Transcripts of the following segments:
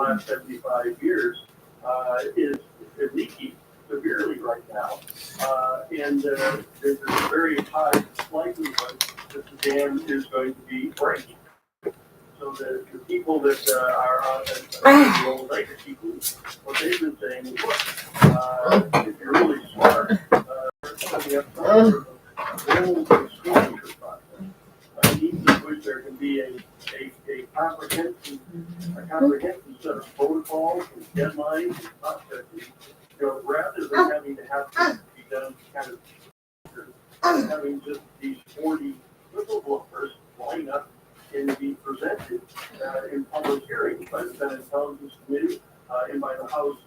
last 75 years is leaking severely right now. And there's a very high likelihood that the dam is going to be breaking. So the people that are on the old legacy group, what they've been saying is, look, if you're really smart, we have some old disclosure process. Needs of which there can be a comprehensive set of protocols and deadlines and processes, rather than having to have things be done kind of having just these 40 whistleblowers line up and be presented in public hearings by the Senate Intelligence Committee and by the House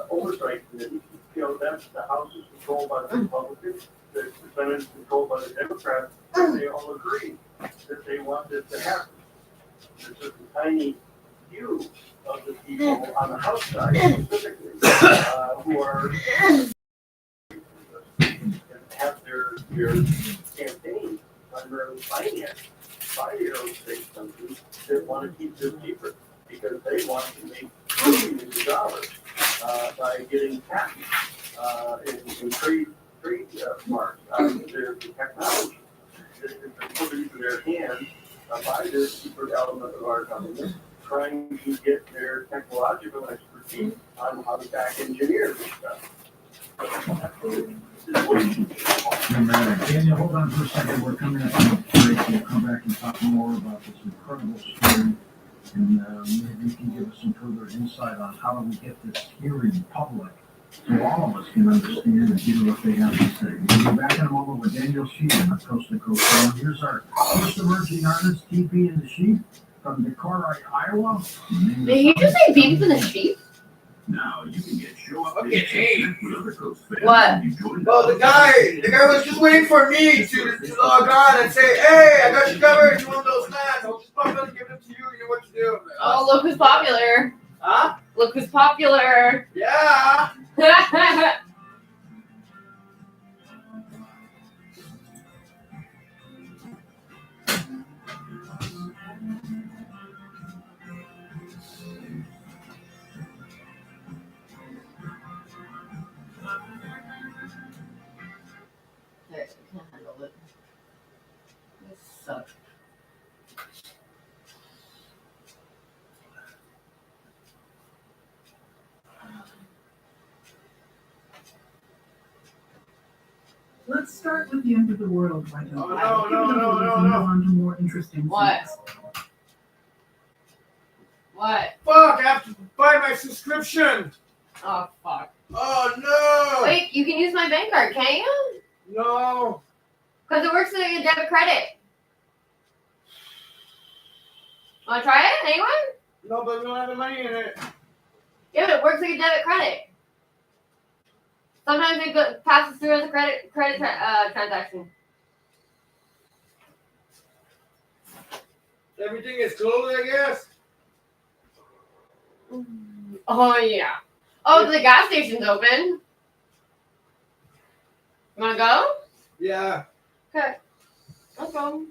Oversight Committee. That's the House is controlled by the Republicans, the Senate is controlled by the Democrats, and they all agree that they want this to happen. There's just a tiny few of the people on the House side specifically who are have their campaign primarily financed by the aerospace companies that want to keep this secret because they want to make billions of dollars by getting patents and trade marks out of their technology that has been put into their hands by this secret element of our government, trying to get their technological expertise on how to back engineer this stuff. Daniel, hold on for a second. We're coming up on a break. We'll come back and talk more about this incredible story, and maybe you can give us some further insight on how do we get this hearing public so all of us can understand and hear what they have to say. We'll be back in a moment with Daniel Sheehan on Coast to Coast. Here's our first emerging artist, TP and the Sheep, from Decorah, Iowa. Did you just say Beef and the Sheep? Now you can get show up. Okay. What? Well, the guy was just waiting for me to log on and say, hey, I got you covered. It's one of those mats. I'll just pop in and give them to you. You know what to do. Oh, look who's popular. Huh? Look who's popular. Yeah. I can't handle it. This sucks. Let's start with the end of the world, why don't we? Oh, no. Move on to more interesting What? things. What? Fuck, I have to buy my subscription. Oh, fuck. Oh, no. Wait, you can use my bank card, can't you? No. Because it works like a debit credit. Want to try it? Anyone? No, but we don't have the money in it. Yeah, but it works like a debit credit. Sometimes it passes through as a credit transaction. Everything is closed, I guess. Oh, yeah. Oh, the gas station's open. You want to go? Yeah. Okay. Let's go.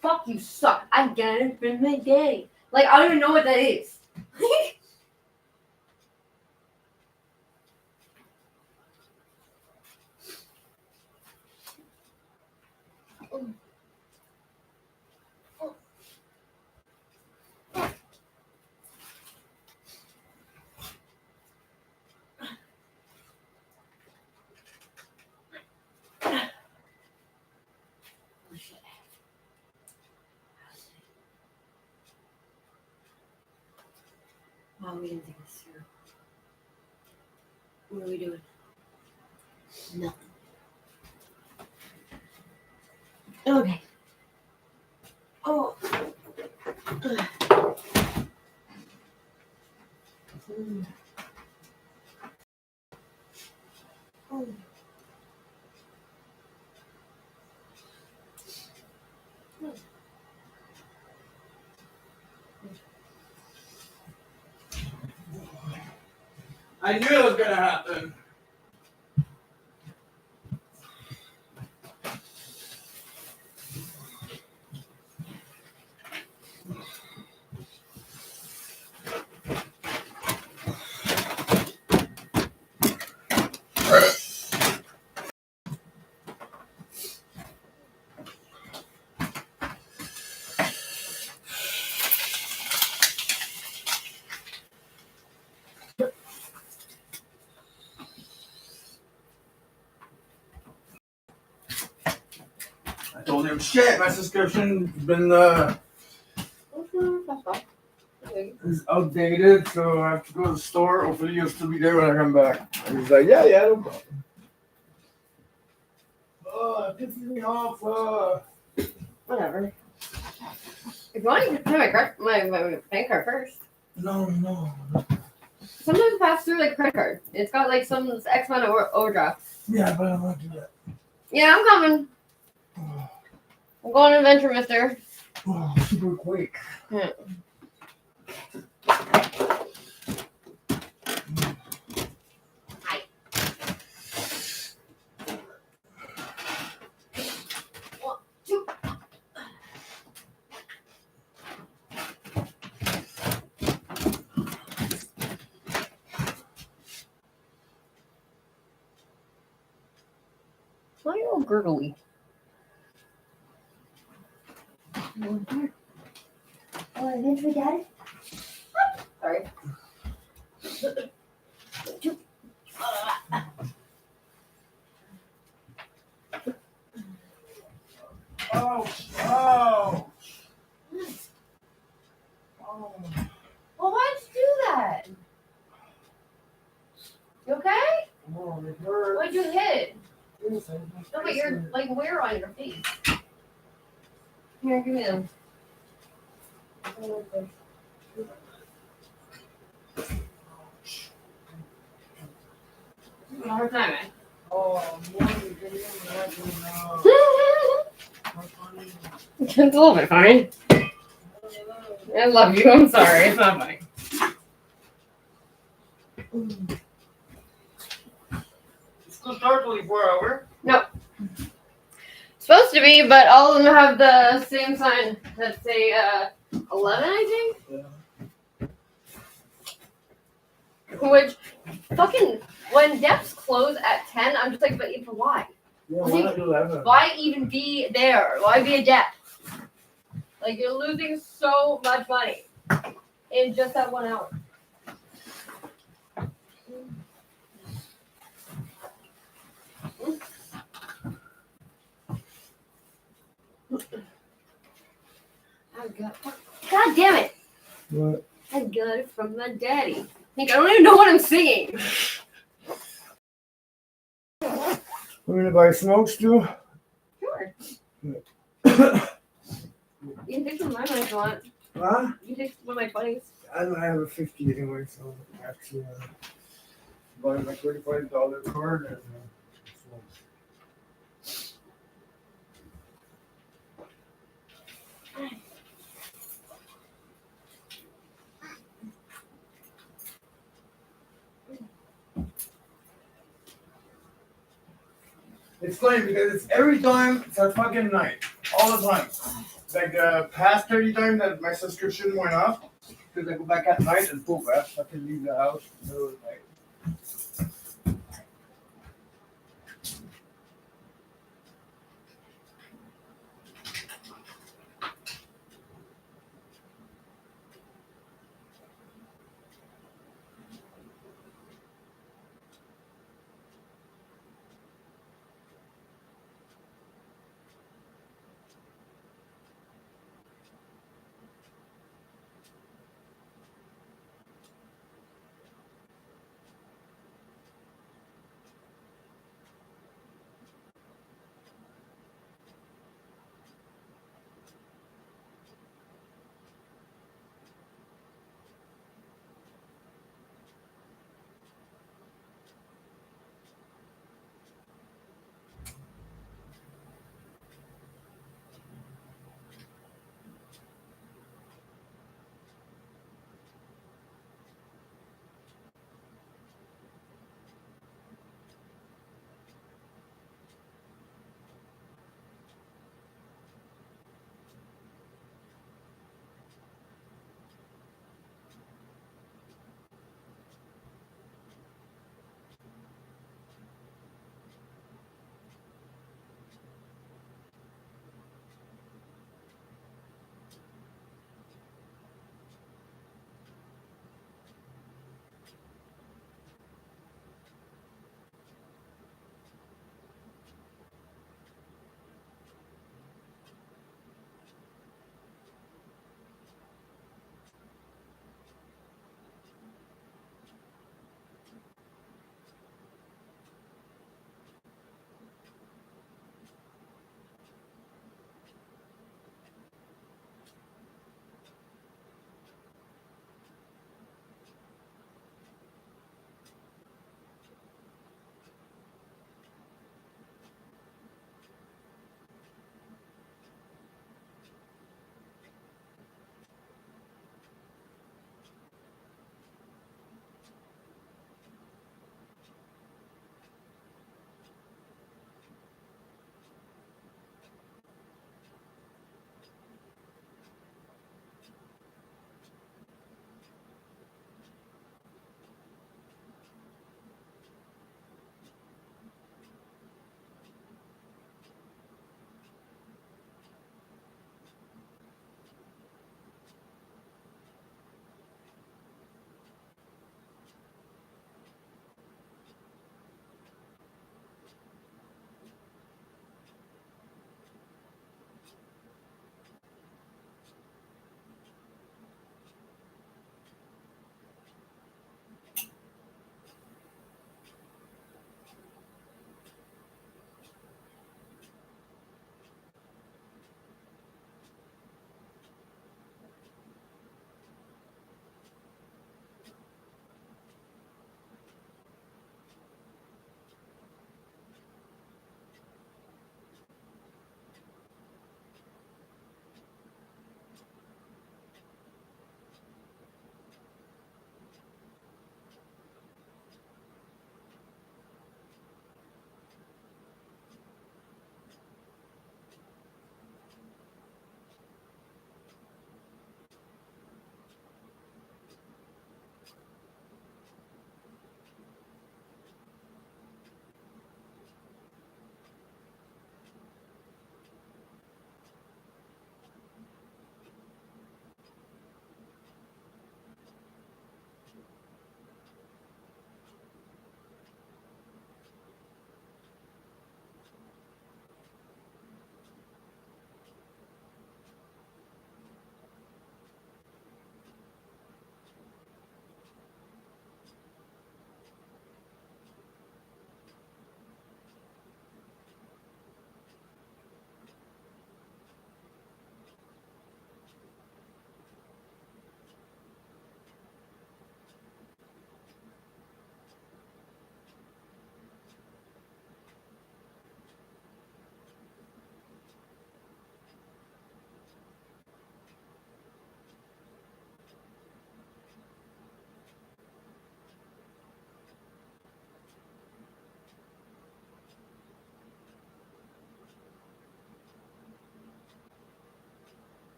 Fuck, you suck. I got it from my daddy. Like, I don't even know what that is. Oh, we didn't take a syrup. What are we doing? Nothing. Okay. Oh. Oh. I knew it was going to happen. told him, shit, my subscription's been is outdated, so I have to go to the store. Hopefully you'll still be there when I come back. And he's like, yeah, no problem. Oh, it pisses me off. Whatever. If you want, you can pay my bank card first. No. Sometimes it passes through like a credit card. It's got like some X amount of overdraft. Yeah, but I don't want to do that. Yeah, I'm coming. I'm going on an adventure, mister. Oh, super quick. Yeah. One, two. Why are you all gurgly? Oh, adventure, Dad? Sorry. Oh. Well, why'd you do that? You okay? Oh, it hurts. Why'd you hit? No, but you're like wear on your face. Here, give me them. One more time, man. Oh, It's a little bit funny. I love you. I'm sorry. It's not funny. School starts only 4 hours. Supposed to be, but all of them have the same sign that say 11, I think. Yeah. Which, fucking, when depths close at 10, I'm just like, but why? Yeah, why not do 11? Why even be there? Why be a depth? Like, you're losing so much money in just that 1 hour. God damn it! What? I got it from my daddy. Like, I don't even know what I'm singing. Want me to buy smokes too? Sure. You can take some of my money if you want. Huh? You can take one of my 20s. I have a 50 anyway, so I have to buy my $35 card. And, It's funny because it's every time it's at fucking night. All the time. Like the past 30 times that my subscription went up, because I go back at night and poof, I fucking leave the house in the middle of the night.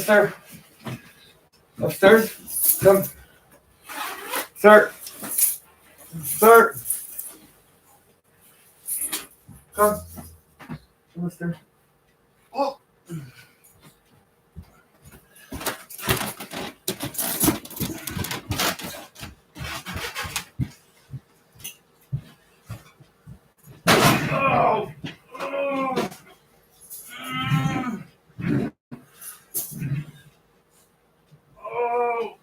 Mister. Upstairs. Come. Sir. Sir. Come. Mister. Oh. Oh. Oh. Oh.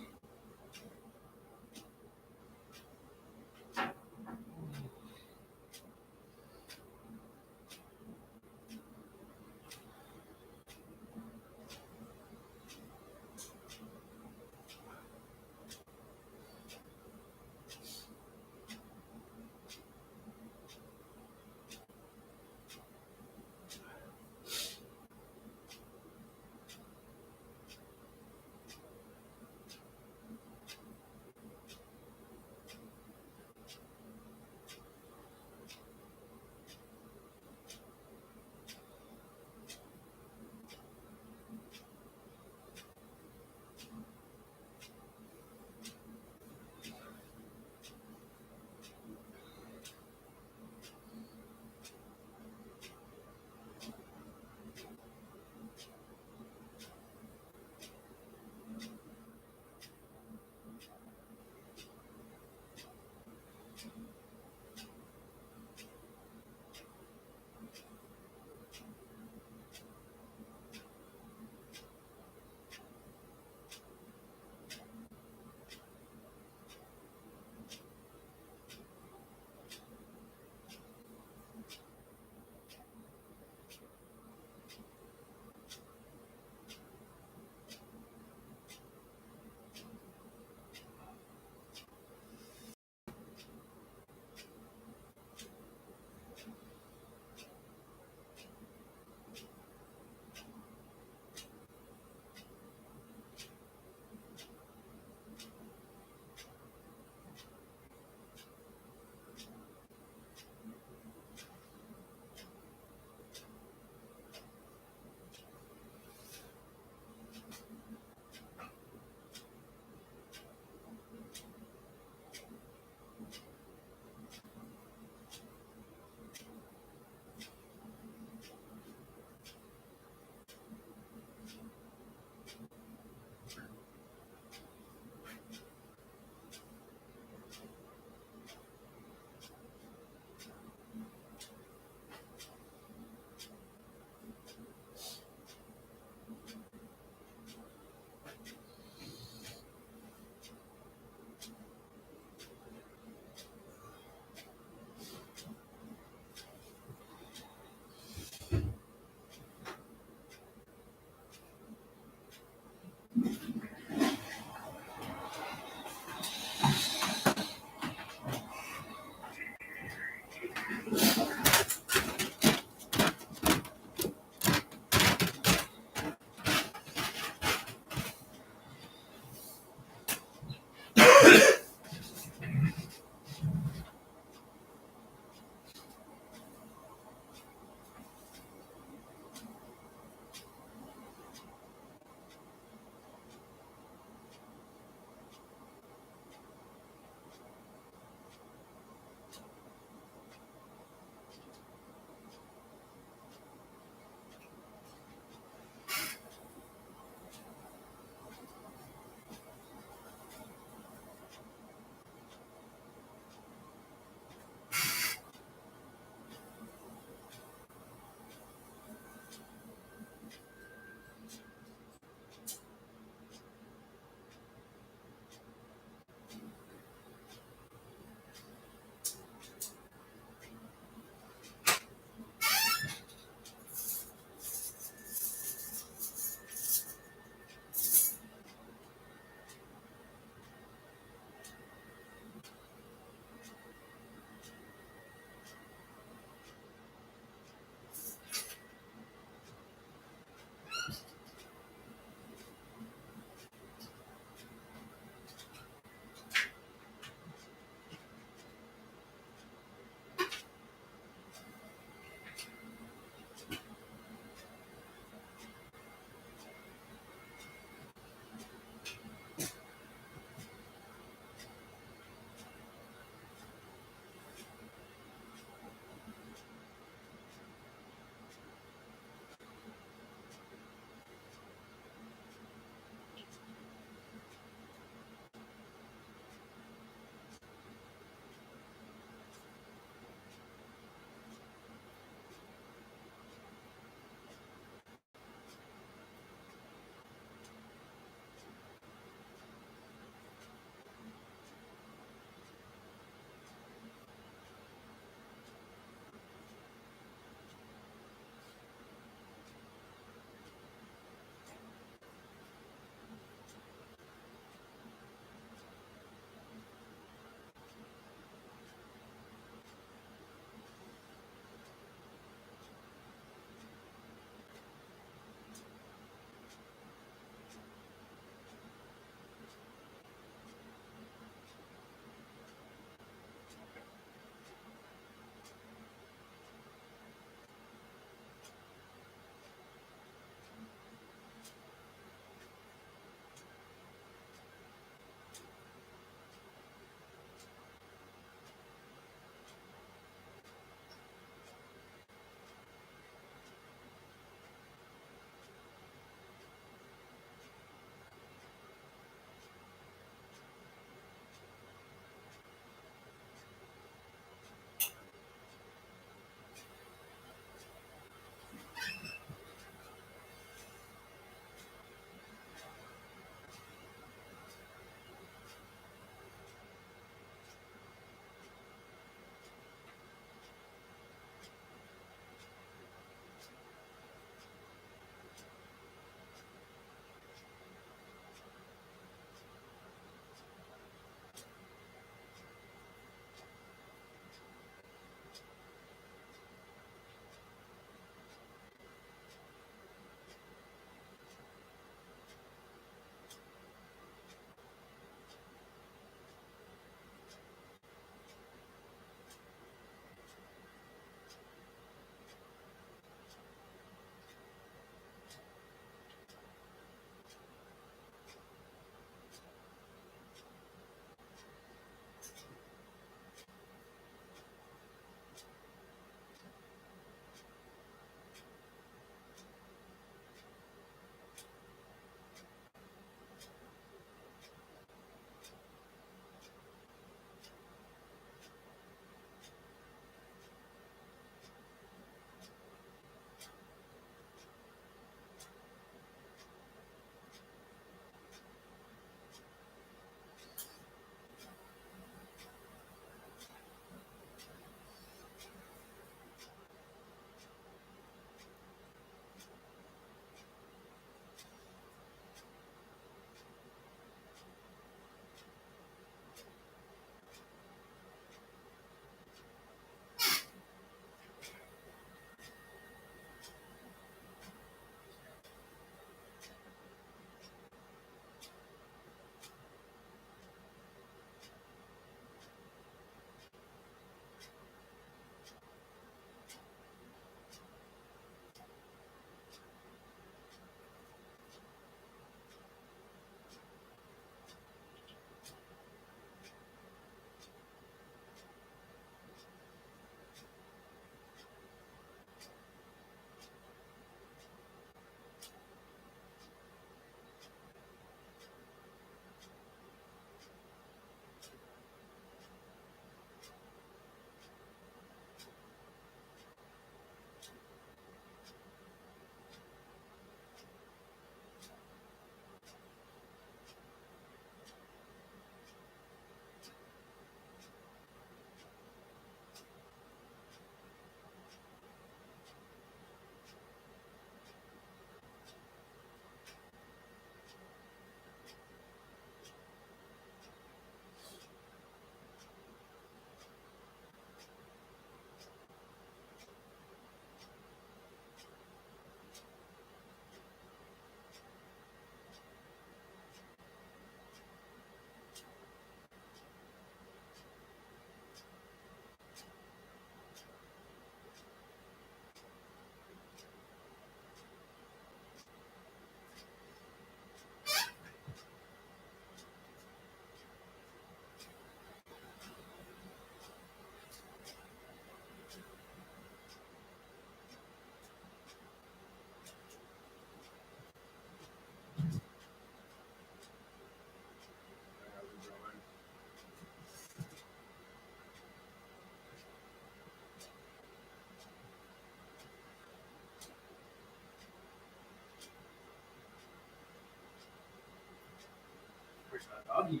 Where's my doggies?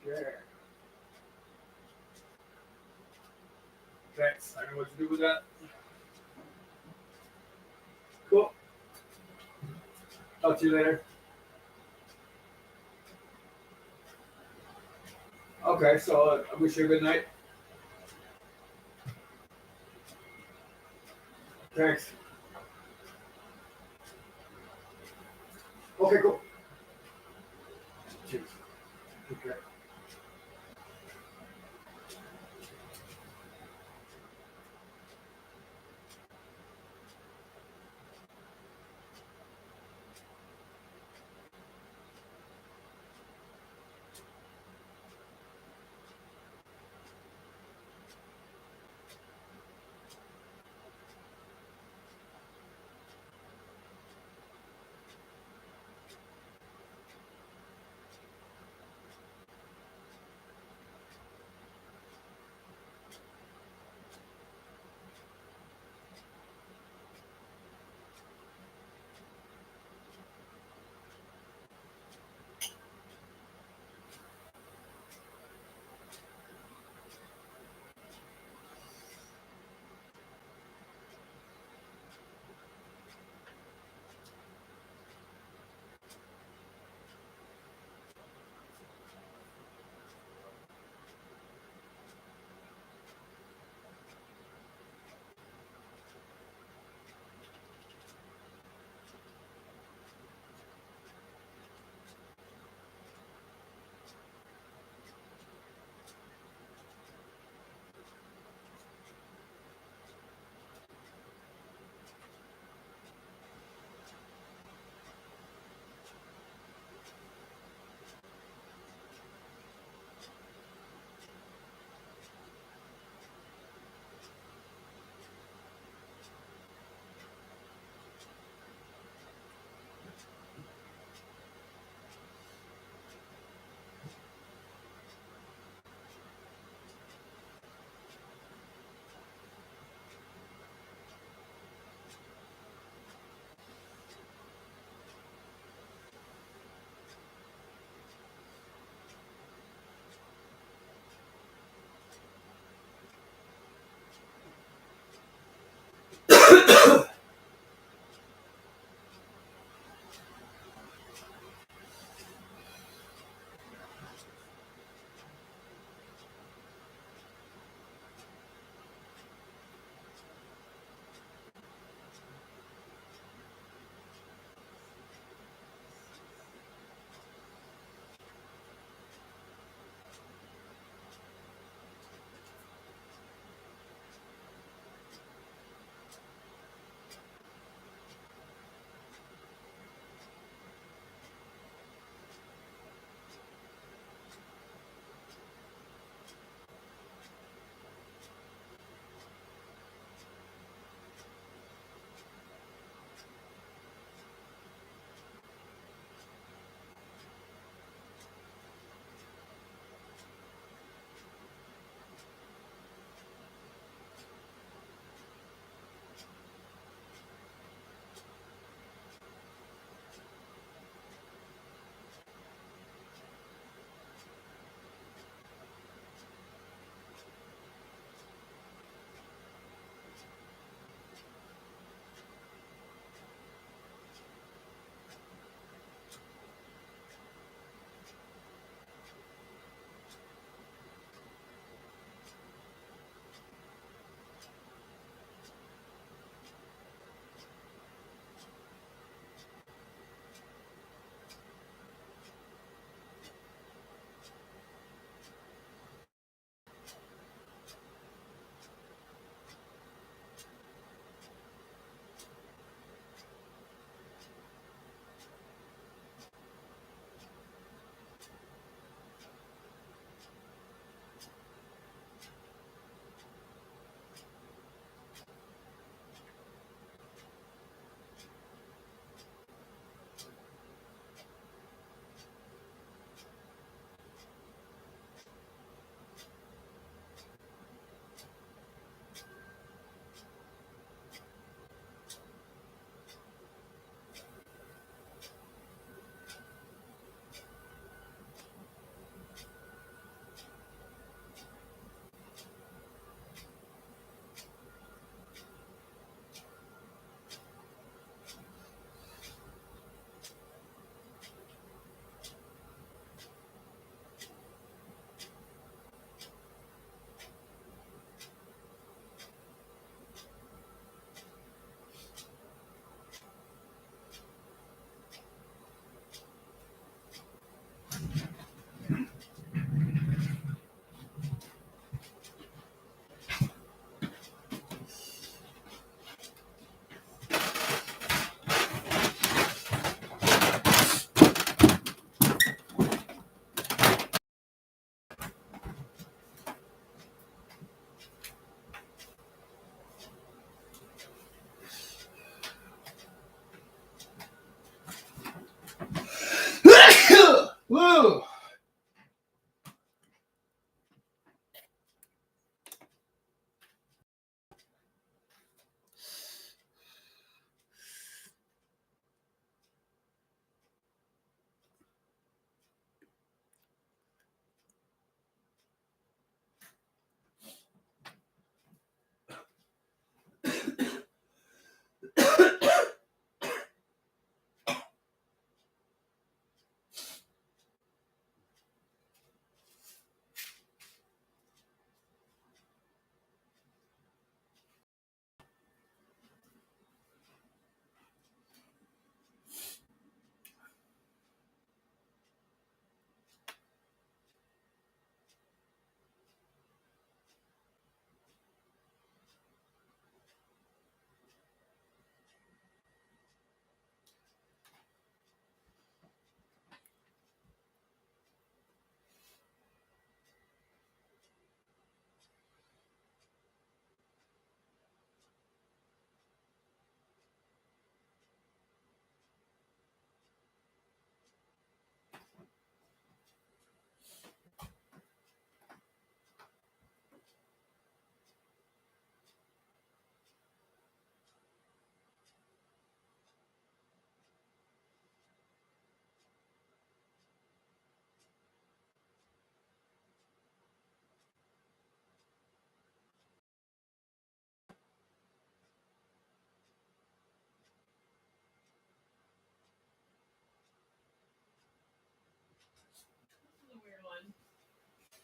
Okay. Thanks. I know what to do with that. Cool. Talk to you later. Okay, so I wish you a good night. Thanks. Okay, cool. Cheers. Take care.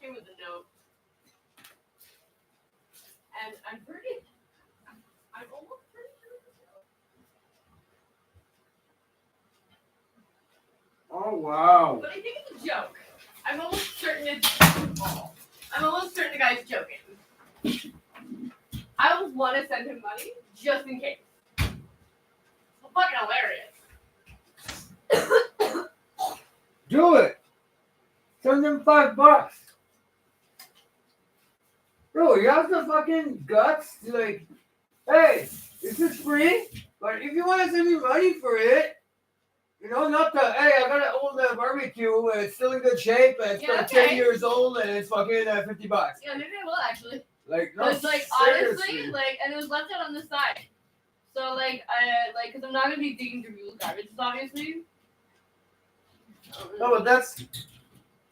came with a note. And I'm almost pretty sure it's a joke. Oh wow. But I think it's a joke. I'm almost certain I'm almost certain the guy's joking. I almost want to send him money just in case. It's fucking hilarious. Do it. Send them $5. Bro, you have the fucking guts to like, hey, this is free, but if you want to send me money for it, you know, not the, hey, I got an old barbecue and it's still in good shape and it's Yeah, 10 okay. years old and it's fucking $50. Yeah, maybe I will actually. Like, no, But it's like seriously. honestly, like, and it was left out on the side. So like, cause I'm not gonna be digging through people's garbage, obviously. No, but that's I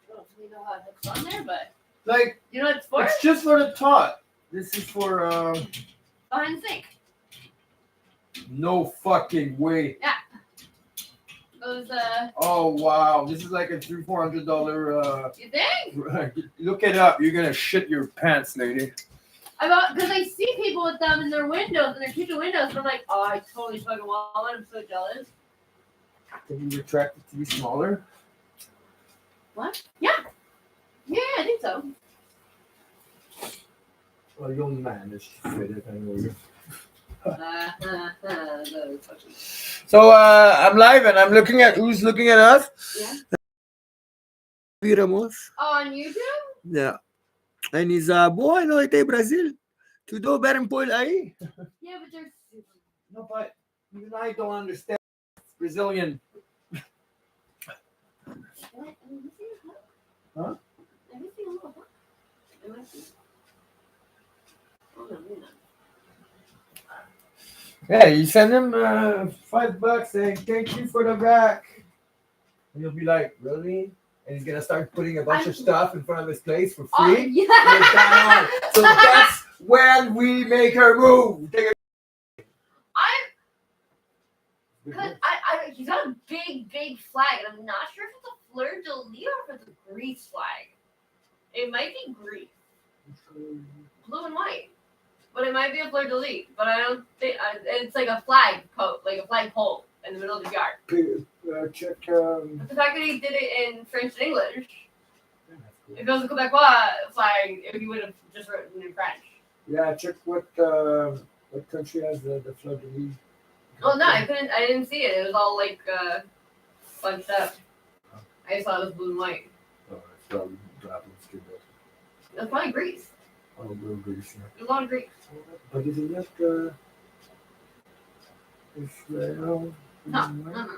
don't really know how it's on there, but like, you know what it's for? it's just for the tot. This is for, Behind the sink. no fucking way. Those Oh wow, this is like a $300-400. you think? Look it up. You're gonna shit your pants, lady. Because I see people with them in their windows, in their kitchen windows, and I'm like, oh, I totally fucking want one. I'm so jealous. Can you retract it to be smaller? What? Yeah. Yeah, I think so. Well, you'll manage to fit it anyway. Those fucking- So I'm live and I'm looking at who's looking at us. Yeah. Viramos. Oh, on YouTube? Yeah. And he's boy, no, ite Brazil. Tudo bem por aí. Yeah, but they're super. No, but even I don't understand Brazilian. What? Am I missing a hook? Huh? Am I missing a little hook? Am I missing? Oh, no, maybe not. Yeah, you send him $5 saying thank you for the back. And he'll be like, really? And he's gonna start putting a bunch of stuff in front of his place for Oh, free. yeah. So that's when we make her move. Take Cause he's got a big flag, and I'm not sure if it's a fleur de lis or if it's a Greece flag. It might be Greece, blue and white, but it might be a fleur de lis. But I don't think it's like a flag pole in the middle of the yard. check. But the fact that he did it in French and English, if it was a Quebecois flag, he would have just written in French. Yeah, check what country has the fleur de lis. Oh no, I didn't see it. It was all like bunched up. I just thought it was blue and white. Oh, it's probably dropping stupid. It was probably Greece. Oh, blue Greece. There's a lot of Greece. But isn't that Israel? No.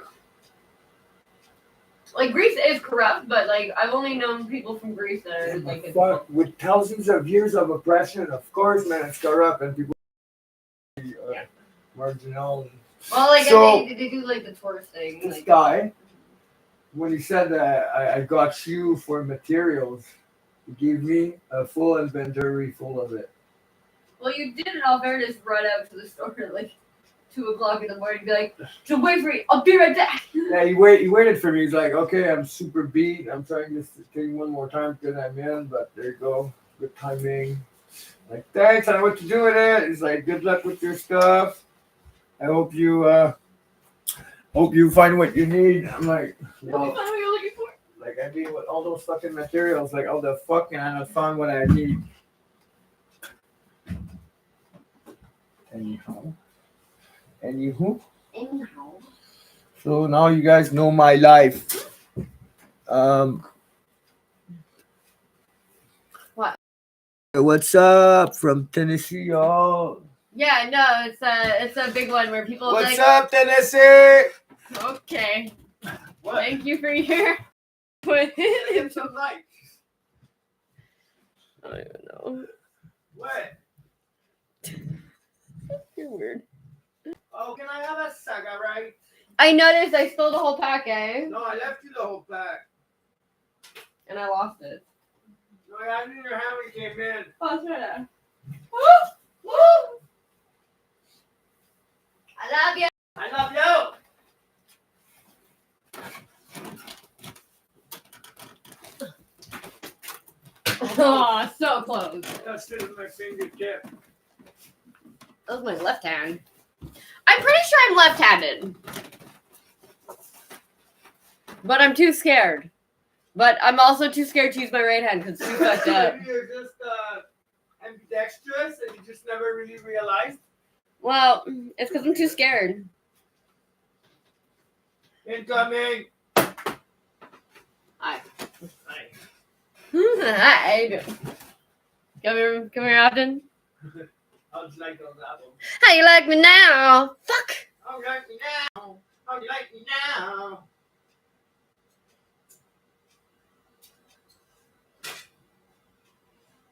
Like Greece is corrupt, but like I've only known people from Greece that are like. Fuck, with thousands of years of oppression, of course, man, it's corrupt and people marginal. Well, like So- they do like the tourist thing. This Like, guy, when he said that I got you for materials, he gave me a full inventory full of it. well, you did in all fairness run out to the store at like 2:00 in the morning and be like, "Just wait for me. I'll be right back." Yeah, he waited for me. He's like, okay, I'm super beat. I'm trying this thing one more time because I'm in, but there you go. Good timing. Like, thanks. I know what to do with it. He's like, good luck with your stuff. I hope you find what you need. I'm like, Let me well, find what you're looking for. like I mean, with all those fucking materials, like all the fucking, I found what I need. Anyhow. Anywho. Anyhow. So now you guys know my life. What? What's up from Tennessee, y'all? Yeah, no, it's a big one where people What's like. up, Tennessee? Okay. What? Thank you for your. It's so nice. I don't even know. What? You're weird. Oh, can I have a cigarette? I noticed I stole the whole pack, eh? No, I left you the whole pack. And I lost it. No, I had it in your hand when you came in. Oh, it's right there. Woo! Woo! I love you. I love you. Oh, so close. Touched it with my fingertip. That was my left hand. I'm pretty sure I'm left-handed. But I'm too scared. But I'm also too scared to use my right hand because it's too fucked up. You're just ambidextrous and you just never really realized. Well, it's because I'm too scared. Incoming. Hi. Hi. Come here often. How'd you like those apples? How you like me now? Fuck. How you like me now? How you like me now?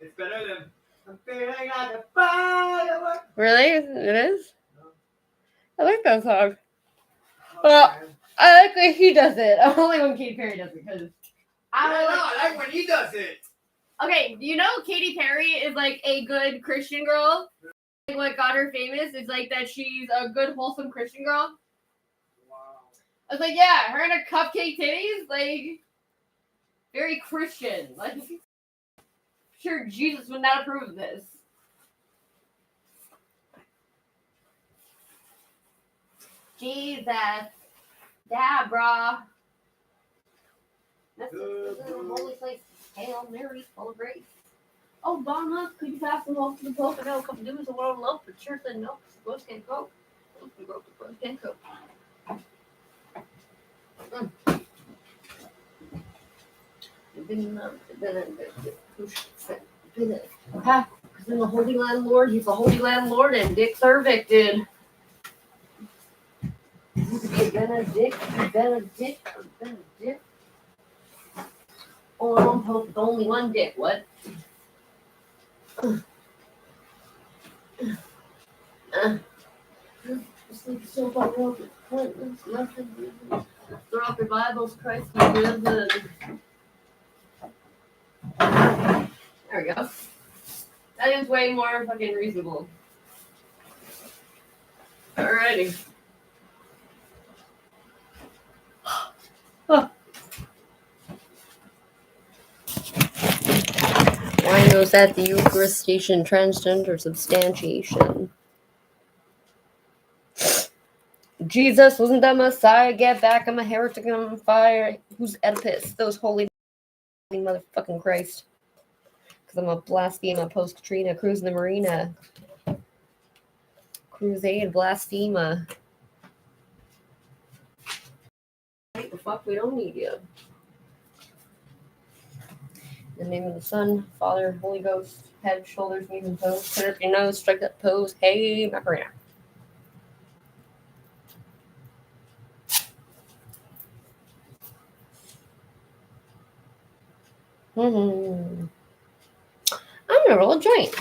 It's better than I'm feeling like a firework. Really? It is? I like that song. Well, I like when he does it. Only when Katy Perry does it, because I don't know. I like when he does it. Okay, do you know Katy Perry is like a good Christian girl? Like what got her famous is like that she's a good wholesome Christian girl. Wow. I was like, yeah, her and her cupcake titties, like very Christian. Like, sure, Jesus would not approve of this. Jesus, Deborah. That's the holy place. Hail Mary, full of grace. Oh, Donna, could you pass them off to the Pope? I know a couple dudes a lot of love, but sure said no. The boys can't go. The boys can't go. Because in the Holy Landlord, he's the Holy Landlord, and dicks are evicted. Benedict. Oh, I don't hope it's only one dick. What? Sleep so far over. Throw off your Bibles, Christ. There we go. That is way more fucking reasonable. Alrighty. Huh. Why was at the Eucharist station transgender substantiation? Jesus wasn't the Messiah. Get back! I'm a heretic. I'm on fire. Who's Oedipus? Those holy motherfucking Christ. Because I'm a blasphema post Katrina cruising the marina. Crusade blasphema. What the fuck? We don't need you. In the name of the Son, Father, Holy Ghost, head, shoulders, knees, and toes. Turn up your nose, strike that pose. Hey, Macarena. I'm gonna roll a joint.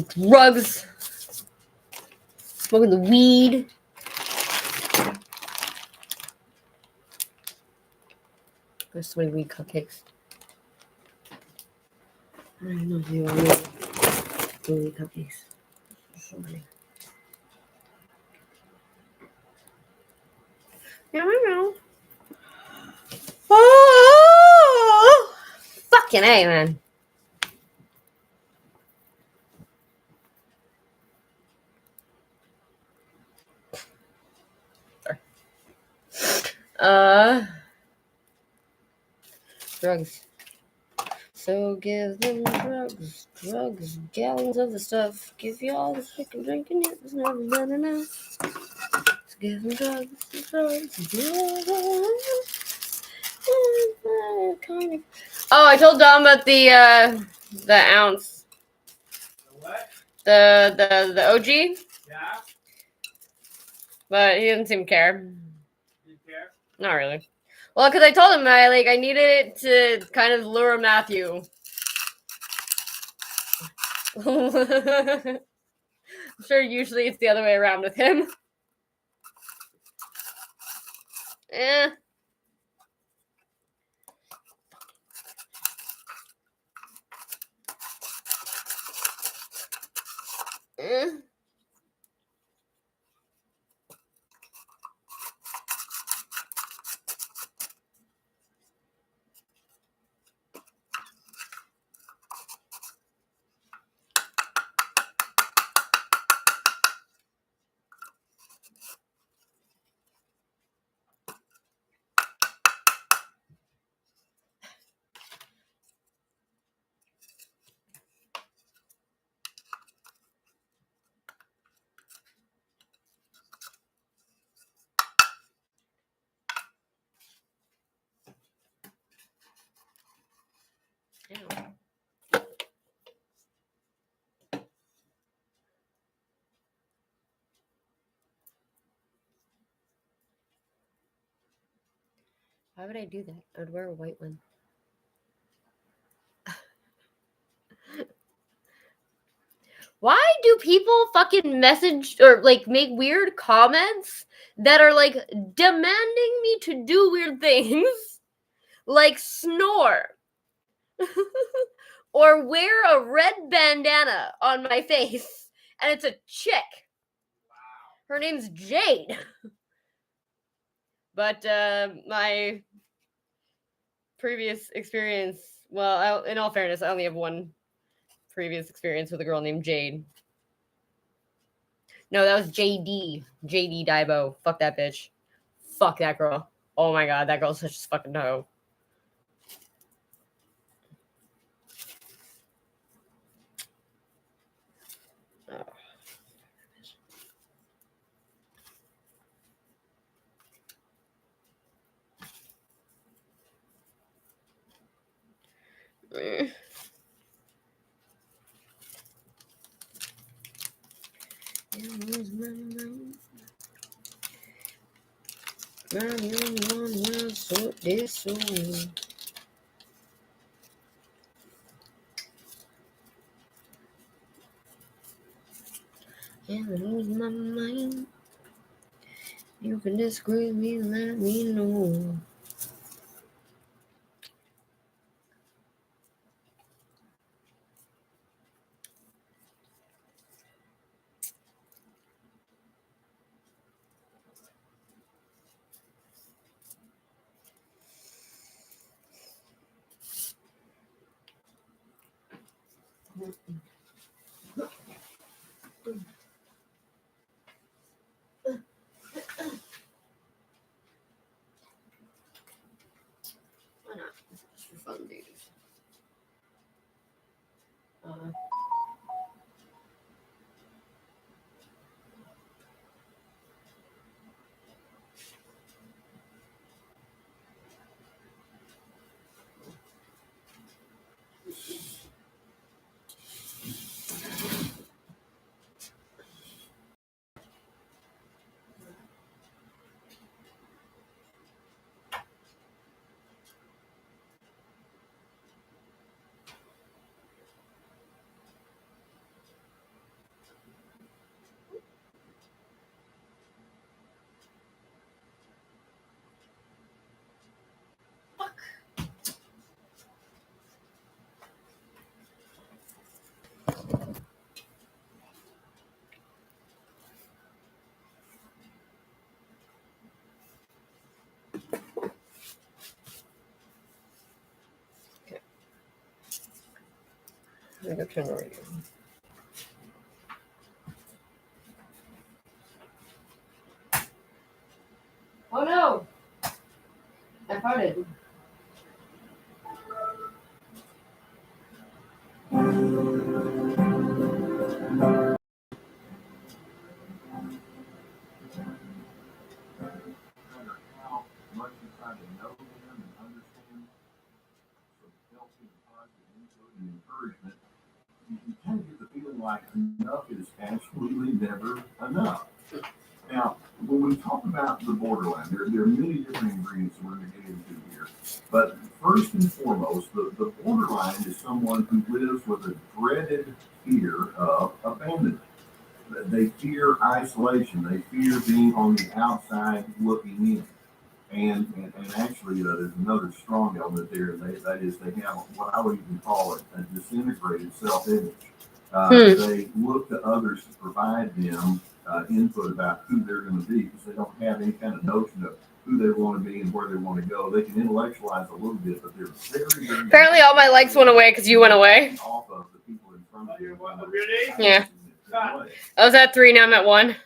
Drugs. Smoking the weed. There's so many weed cupcakes. I don't know if you want weed cupcakes. So many. Yeah, I know. Oh, fucking A, man. Drugs. So give them drugs, gallons of the stuff. Give you all the fucking drinking, it's never been enough. So give them drugs, Oh, I told Dom about the ounce. What? The OG, Yeah? but he didn't seem to care. You care? Not really. Well, because I told him I needed it to kind of lure Matthew. I'm sure usually it's the other way around with him. Eh. Why would I do that? I would wear a white one. Why do people fucking message or like make weird comments that are like demanding me to do weird things? Like snore. Or wear a red bandana on my face. And it's a chick. Her name's Jade. But my previous experience, well, in all fairness, I only have one previous experience with a girl named Jade. No, that was JD. JD Daibo. Fuck that bitch. Fuck that girl. Oh my god, that girl's such a fucking hoe. Oh. Lose my mind. You can disagree with me, let me know. Why not? Just for fun, dude. I'm gonna turn the radio. Oh no! I farted. How much you try to know them and understand some healthy and positive input and encouragement, you kind of get the feeling like enough is absolutely never enough. Now, when we talk about the borderline, there are many different ingredients we're going to get into here. But first and foremost, the borderline is someone who lives with a dreaded fear of abandonment. They fear isolation. They fear being on the outside looking in. And actually, there's another strong element there. That is, they have what I would even call a disintegrated self-image. They look to others to provide them input about who they're going to be because they don't have any kind of notion of who they want to be and where they want to go. They can intellectualize a little bit, but they're very, very Apparently all my likes went away because you went away. off of the people in front of you. Yeah. I was at 3, now I'm at 1. As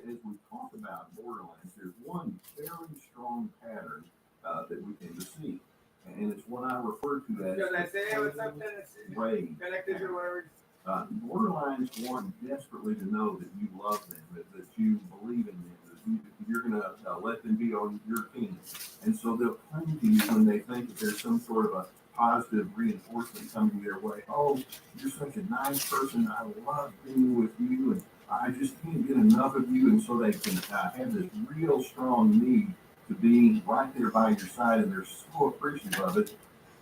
we talk about borderlines, there's one very strong pattern that we can see, and it's what I refer to as rage. Borderlines want desperately to know that you love them, that you believe in them, that you're going to let them be on your team. And so they'll cling to you when they think that there's some sort of a positive reinforcement coming their way. Oh, you're such a nice person. I love being with you, and I just can't get enough of you. And so they can have this real strong need to be right there by your side, and they're so appreciative of it.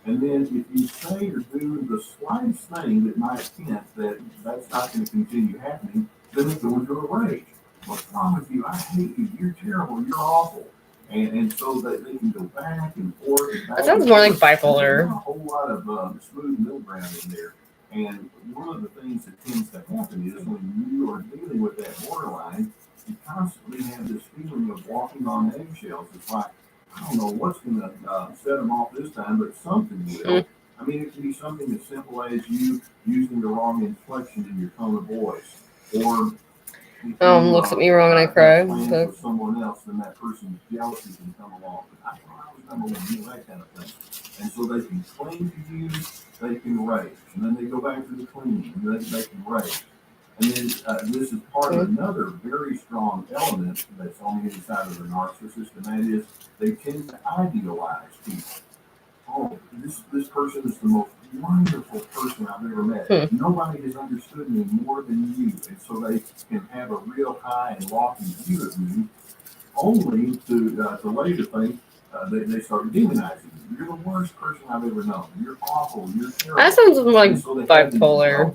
And then if you say or do the slightest thing that might hint that that's not going to continue happening, then they go into a rage. What's wrong with you? I hate you. You're terrible. You're awful. And so that they can go back and forth. And back That sounds and more like forth. bipolar. There's not a whole lot of smooth middle ground in there. And one of the things that tends to happen is when you are dealing with that borderline, you constantly have this feeling of walking on eggshells. It's like, I don't know what's going to set them off this time, but something will. I mean, it can be something as simple as you using the wrong inflection in your tone of voice, or Looks at me wrong and I cry. plans with someone else, then that person's jealousy can come along. I thought I was number one, you know, that kind of thing. And so they can cling to you, they can rage, and then they go back to the clinging, and then they can rage. And then this is part of another very strong element that's on the inside of the narcissist, and that is they tend to idealize people. Oh, this person is the most wonderful person I've ever met. Nobody has understood me more than you, and so they can have a real high and lofty view of you, only to later think they start demonizing you. You're the worst person I've ever known. You're awful. You're terrible. That sounds more like so bipolar.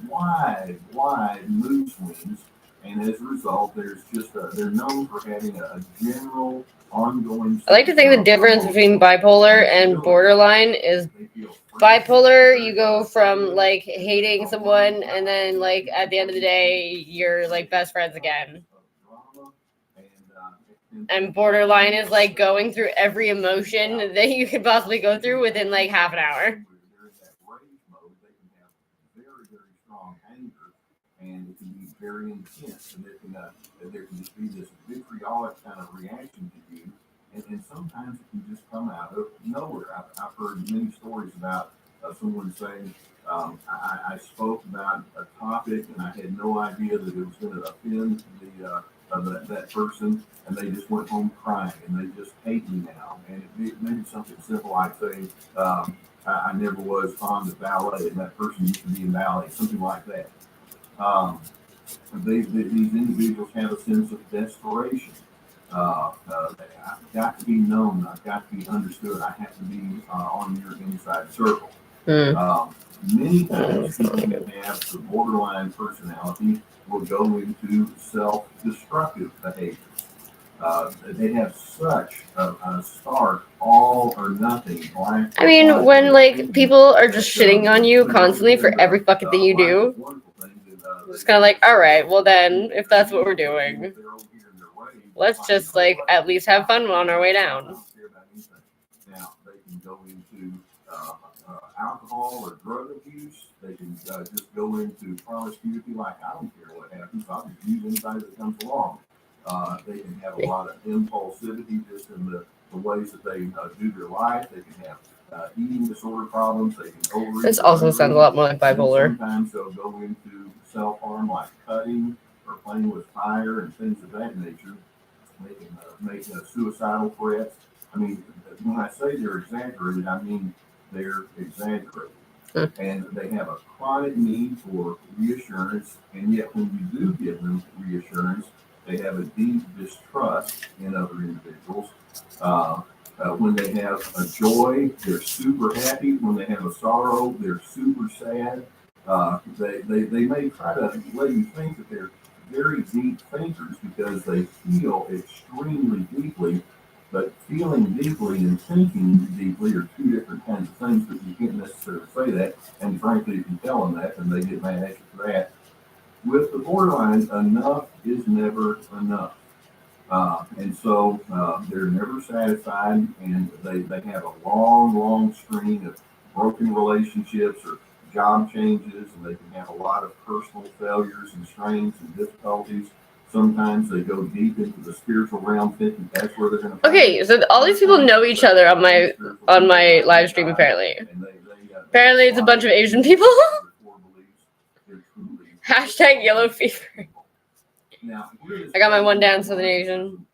Wide mood swings, and as a result, there's just they're known for having a general ongoing. I like to think the difference between bipolar and borderline is bipolar, you go from like hating someone and then like at the end of the day you're like best friends again. And borderline is like going through every emotion that you could possibly go through within like half an hour. And it can be very intense, and there can just be this vitriolic kind of reaction to you, and sometimes it can just come out of nowhere. I've heard many stories about someone saying, I spoke about a topic, and I had no idea that it was going to offend that person, and they just went home crying, and they just hate me now. And it may be something simple like saying, I never was fond of ballet, and that person used to be in ballet, something like that. These individuals have a sense of desperation. I've got to be known. I've got to be understood. I have to be on your inside circle. Many times people who have the borderline personality will go into self-destructive behaviors. They have such a stark all or nothing. I mean, when like people are just shitting on you constantly for every fucking thing you do, it's kind of like, all right, well then, if that's what we're doing, let's just like at least have fun on our way down. Now they can go into alcohol or drug abuse. They can just go into promiscuity, like I don't care what happens. I'll just use anybody that comes along. They can have a lot of impulsivity just in the ways that they do their life. They can have eating disorder problems. They can overeat. This also sounds a lot more like bipolar. Sometimes they'll go into self-harm, like cutting or playing with fire and things of that nature. They can make suicidal threats. I mean, when I say they're exaggerated, I mean they're exaggerated. And they have a chronic need for reassurance, and yet when you do give them reassurance, they have a deep distrust in other individuals. When they have a joy, they're super happy. When they have a sorrow, they're super sad. They may try to let you think that they're very deep thinkers because they feel extremely deeply, but feeling deeply and thinking deeply are two different kinds of things, but you can't necessarily say that. And frankly, if you tell them that, then they get mad at you for that. With the borderline, enough is never enough. And so they're never satisfied, and they have a long string of broken relationships or job changes, and they can have a lot of personal failures and strains and difficulties. Sometimes they go deep into the spiritual realm, thinking that's where they're going to. Okay, so all these people know each other on my live stream. Apparently, it's a bunch of Asian people. Hashtag yellow fever. I got my one down, Southern Asian.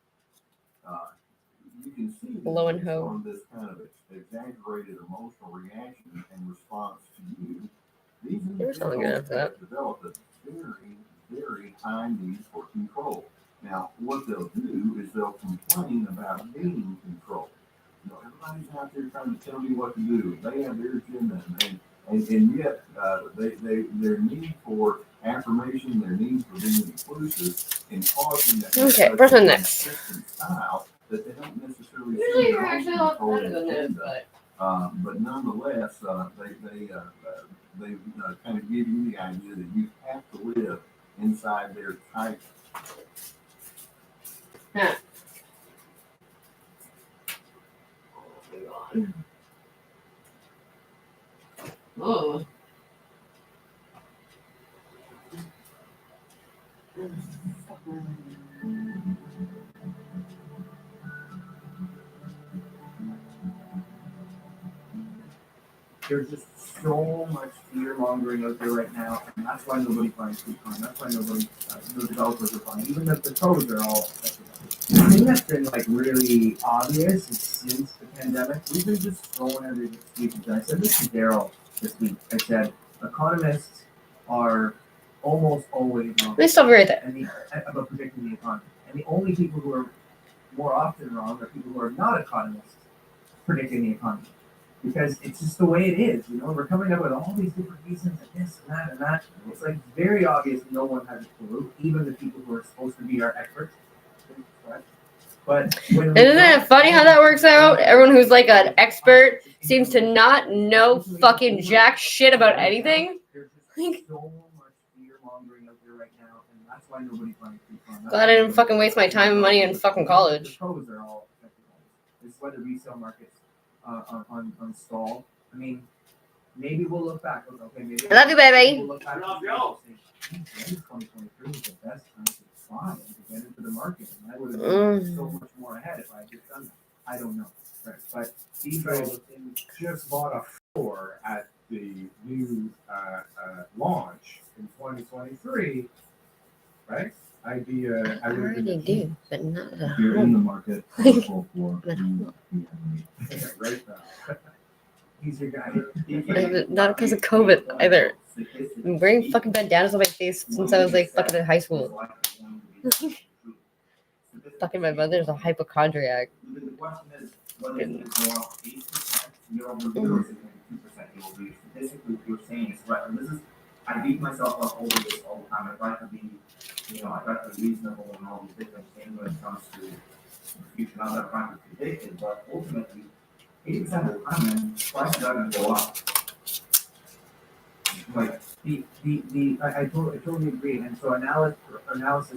You can see Low and ho. on this kind of exaggerated emotional reaction and response to you. These They were sounding good after that. develop a very high need for control. Now, what they'll do is they'll complain about gaining control. Everybody's out there trying to tell me what to do. They have their agenda, and yet their need for affirmation, their need for being inclusive, and causing that Okay, person next. style that they don't necessarily Usually see you're their own actually a lot control better than this, agenda. but But nonetheless, they kind of give you the idea that you have to live inside their tight. oh. There's just so much fear mongering out there right now, and that's why nobody finds Bitcoin. That's why nobody, no developers are buying. Even if the pros are all affected. The thing that's been like really obvious is since the pandemic, we've been just throwing everything excuses. And I said this to Daryl this week. I said economists are almost always wrong. Let me stop you right there. About predicting the economy, and the only people who are more often wrong are people who are not economists predicting the economy. Because it's just the way it is, we're coming up with all these different reasons and this and that and that. It's like very obvious no one has a clue, even the people who are supposed to be our experts. But Isn't it funny how that works out? Everyone who's like an expert seems to not know fucking jack shit about anything. There's just so much fear mongering out there right now, and that's why nobody finds Bitcoin. Glad I didn't fucking waste my time and money in fucking college. The pros are all affected by this. It's why the resale markets on stall. I mean, maybe we'll look back. Okay, maybe I love you, baby. We'll look back and we'll say, 2023 was the best time to buy and to get into the market, and I would have been so much more ahead if I had just done that. I don't know, right? But these guys Just bought a floor at the new launch in 2023, right? I already do, but not If you're in the market, for right now. He's your guy. not because of COVID either. I'm wearing fucking bandanas on my face since I was like fucking in high school. Fucking my mother's a hypochondriac. The question is, whether it's go up 8%, you're over 0 or 2%, you'll be statistically you're saying it's right. And this is, I beat myself up over this all the time. I try to be, I try to be reasonable and all these different things when it comes to the future. Not that I'm trying to predict it, but ultimately, 80% of the time, man, prices are going to go up. Like, I totally agree. And so analysis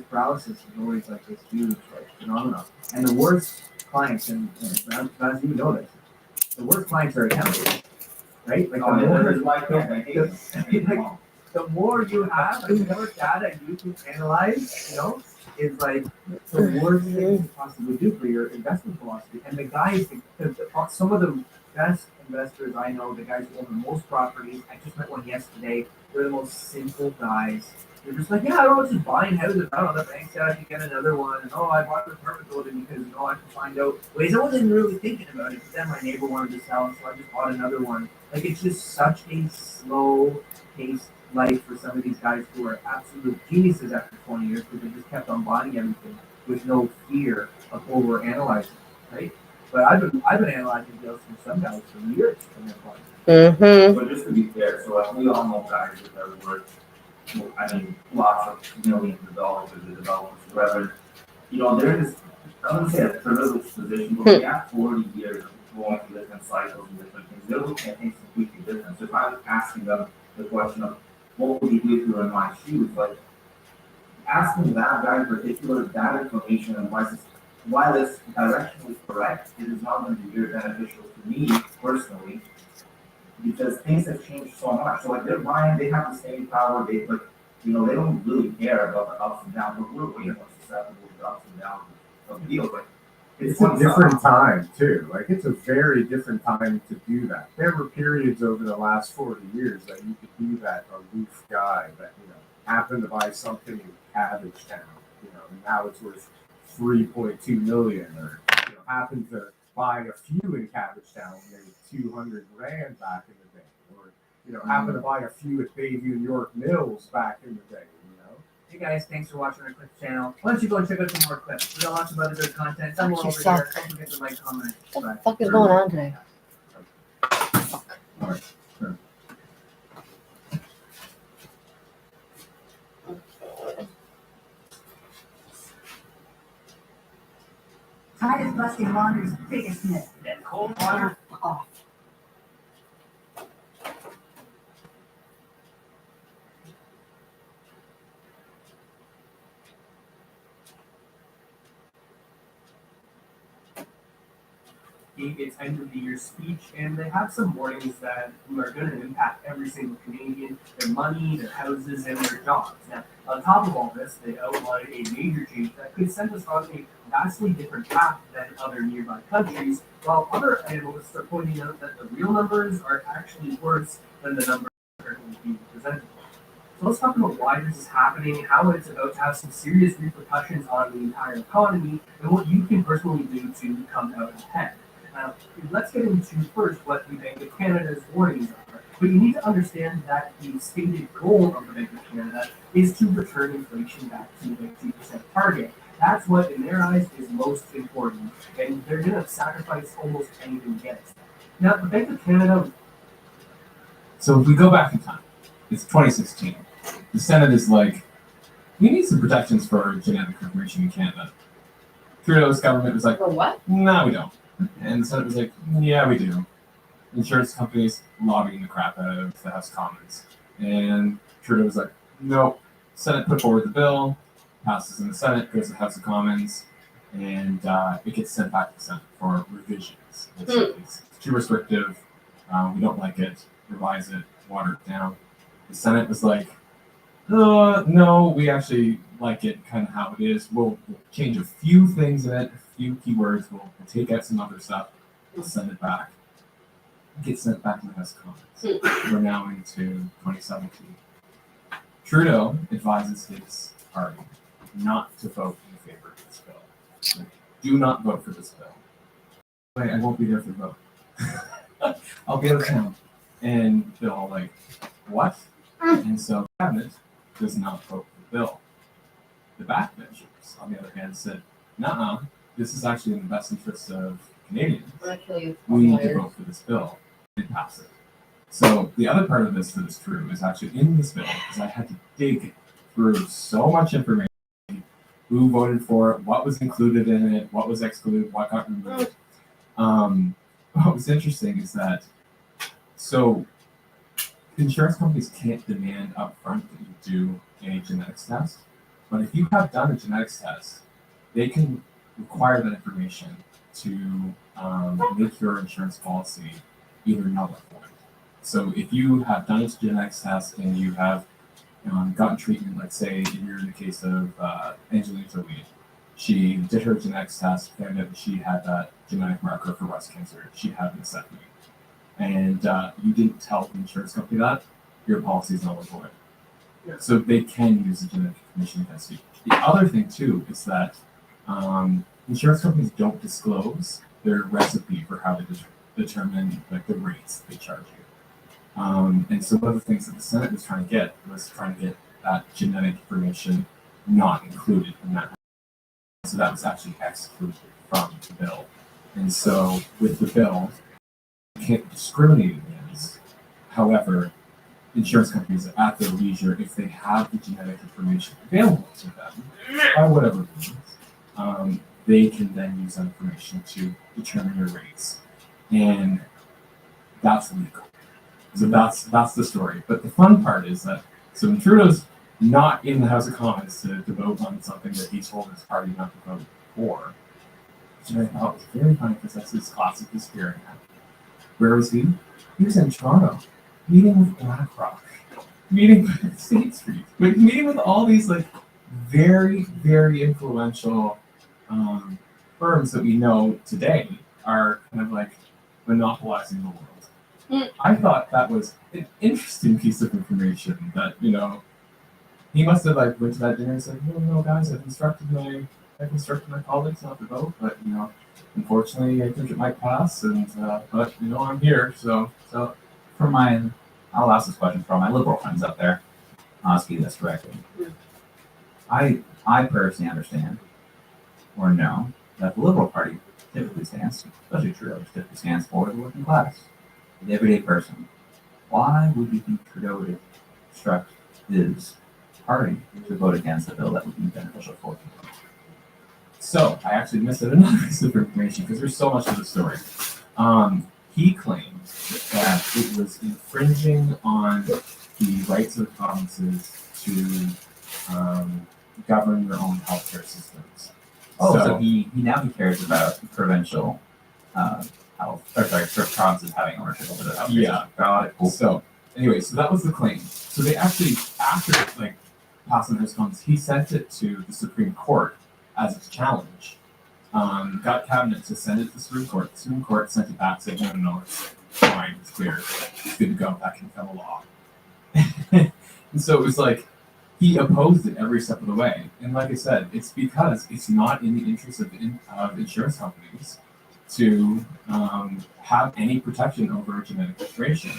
paralysis is always like this huge phenomenon. And the worst clients, and as you know this, the worst clients are accountants, right? Like the more you have, like the more data you can analyze, is like the worst thing you can possibly do for your investment philosophy. And the guys, some of the best investors I know, the guys who own the most properties, I just met one yesterday. They're the most simple guys. They're just like, yeah, I was just buying houses. I don't know, the bank said I could get another one. And I bought an apartment building because, I can find out ways. I wasn't really thinking about it. But then my neighbor wanted to sell, so I just bought another one. Like, it's just such a slow-paced life for some of these guys who are absolute geniuses after 20 years because they just kept on buying everything with no fear of over-analyzing, right? But I've been analyzing deals from some guys for years from their buying. Mm-hmm. But just to be fair, so we all know guys that are worth, lots of millions of dollars of the developers, whether, there is, I wouldn't say a privileged position, but we have 40 years of going through different cycles and different things. They're looking at things completely different. So if I was asking them the question of, what would you do if you were in my shoes? Like, asking that guy in particular, that information, and while it's directionally correct, it is not going to be very beneficial to me personally, because things have changed so much. So like they're buying, they have the staying power, they don't really care about the ups and downs, but we're way more susceptible to the ups and downs of deals. Like It's a different time too. Like it's a very different time to do that. There were periods over the last 40 years that you could be that aloof guy that happened to buy something in Cabbage Town, and now it's worth 3.2 million, or happened to buy a few in Cabbage Town and made 200 grand back in the day, or happened to buy a few at Bayview York Mills back in the day. Hey guys, thanks for watching our clip channel. Why don't you go and check out some more clips? We got lots of other good content. Some more Fuck over yourself. here. Don't forget to like, comment, What the subscribe. fuck is going on today? All right, sure. Tide is busting Wander's biggest myth. That cold water. Fuck off. Gave its end of the year speech, and they have some warnings that are going to impact every single Canadian, their money, their houses, and their jobs. Now, on top of all this, they outlined a major change that could send us on a vastly different path than other nearby countries, while other analysts are pointing out that the real numbers are actually worse than the numbers currently being presented. So let's talk about why this is happening, how it's about to have some serious repercussions on the entire economy, and what you can personally do to come out ahead. Now, let's get into first what the Bank of Canada's warnings are. But you need to understand that the stated goal of the Bank of Canada is to return inflation back to the 2% target. That's what, in their eyes, is most important, and they're going to sacrifice almost anything to get it. Now, the Bank of Canada. So if we go back in time, it's 2016. The Senate is like, we need some protections for genetic information in Canada. Trudeau's government was like, For what? no, we don't. And the Senate was like, yeah, we do. Insurance companies lobbying the crap out of the House of Commons. And Trudeau was like, nope. Senate put forward the bill, passes in the Senate, goes to the House of Commons, and it gets sent back to the Senate for revisions. It's too restrictive. We don't like it. Revise it. Water it down. The Senate was like, no, we actually like it kind of how it is. We'll change a few things in it, a few keywords. We'll take out some other stuff. We'll send it back. It gets sent back to the House of Commons. We're now into 2017. Trudeau advises his party not to vote in favor of this bill. Like, do not vote for this bill. Wait, I won't be there for the vote. I'll be out of town. And they're all like, what? And so the cabinet does not vote for the bill. The backbenchers, on the other hand, said, nuh-uh, this is actually in the best interest of Canadians. We need to vote for this bill and pass it. So the other part of this that is true is actually in this bill, because I had to dig through so much information, who voted for it, what was included in it, what was excluded, what got removed. What was interesting is that, so insurance companies can't demand upfront that you do a genetics test, but if you have done a genetics test, they can require that information to make your insurance policy either null or void. So if you have done a genetics test and you have gotten treatment, let's say you're in the case of Angelina Jolie, she did her genetics test, found out that she had that genetic marker for breast cancer, she had a mastectomy, and you didn't tell the insurance company that, your policy is null or void. Yeah. So they can use the genetic information against you. The other thing too is that insurance companies don't disclose their recipe for how they determine like the rates they charge you. And so one of the things that the Senate was trying to get that genetic information not included in that. So that was actually excluded from the bill. And so with the bill, you can't discriminate against. However, insurance companies at their leisure, if they have the genetic information available to them, by whatever means, they can then use that information to determine your rates. And that's legal. So that's the story. But the fun part is that, so when Trudeau's not in the House of Commons to vote on something that he told his party not to vote for, which I thought was very funny because that's his classic disappearing act. Where was he? He was in Toronto, meeting with BlackRock, meeting with State Street, meeting with all these like very, very influential firms that we know today are kind of like monopolizing the world. I thought that was an interesting piece of information that, you know, he must have like went to that dinner and said, no, guys, I've instructed my colleagues not to vote, but you know, unfortunately, I think it might pass, and but you know, I'm here, so. For I'll ask this question for all my liberal friends out there. I'll ask you this directly. I personally understand or know that the Liberal Party typically stands, especially Trudeau, typically stands for the working class, the everyday person. Why would you think Trudeau would instruct his party to vote against a bill that would be beneficial for people? So I actually missed another piece of information because there's so much to the story. He claimed that it was infringing on the rights of the provinces to govern their own healthcare systems. Oh, so he cares about provincial provinces having ownership over the healthcare Yeah. system. Got it. Cool. So anyway, so that was the claim. So they actually, after like passing those comments, he sent it to the Supreme Court as its challenge. Got cabinet to send it to the Supreme Court. The Supreme Court sent it back, said no, it's fine, it's clear, it's good to go. That can become a law. And so it was like he opposed it every step of the way. And like I said, it's because it's not in the interest of insurance companies to have any protection over genetic information.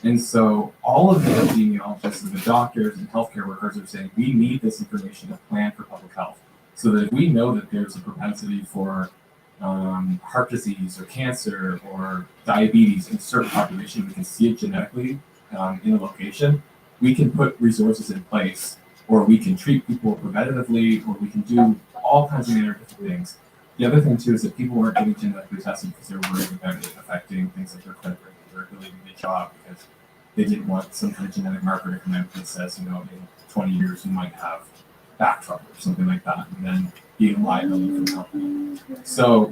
And so all of the epidemiologists and the doctors and healthcare workers are saying we need this information to plan for public health. So that if we know that there's a propensity for heart disease or cancer or diabetes in a certain population, we can see it genetically in a location, we can put resources in place, or we can treat people preventatively, or we can do all kinds of other different things. The other thing too is that people weren't getting genetically tested because they're worried about it affecting things like their credit rating, their ability to get a job, because they didn't want some kind of genetic marker to come out that says, in 20 years you might have back trouble or something like that, and then being liable for the company. So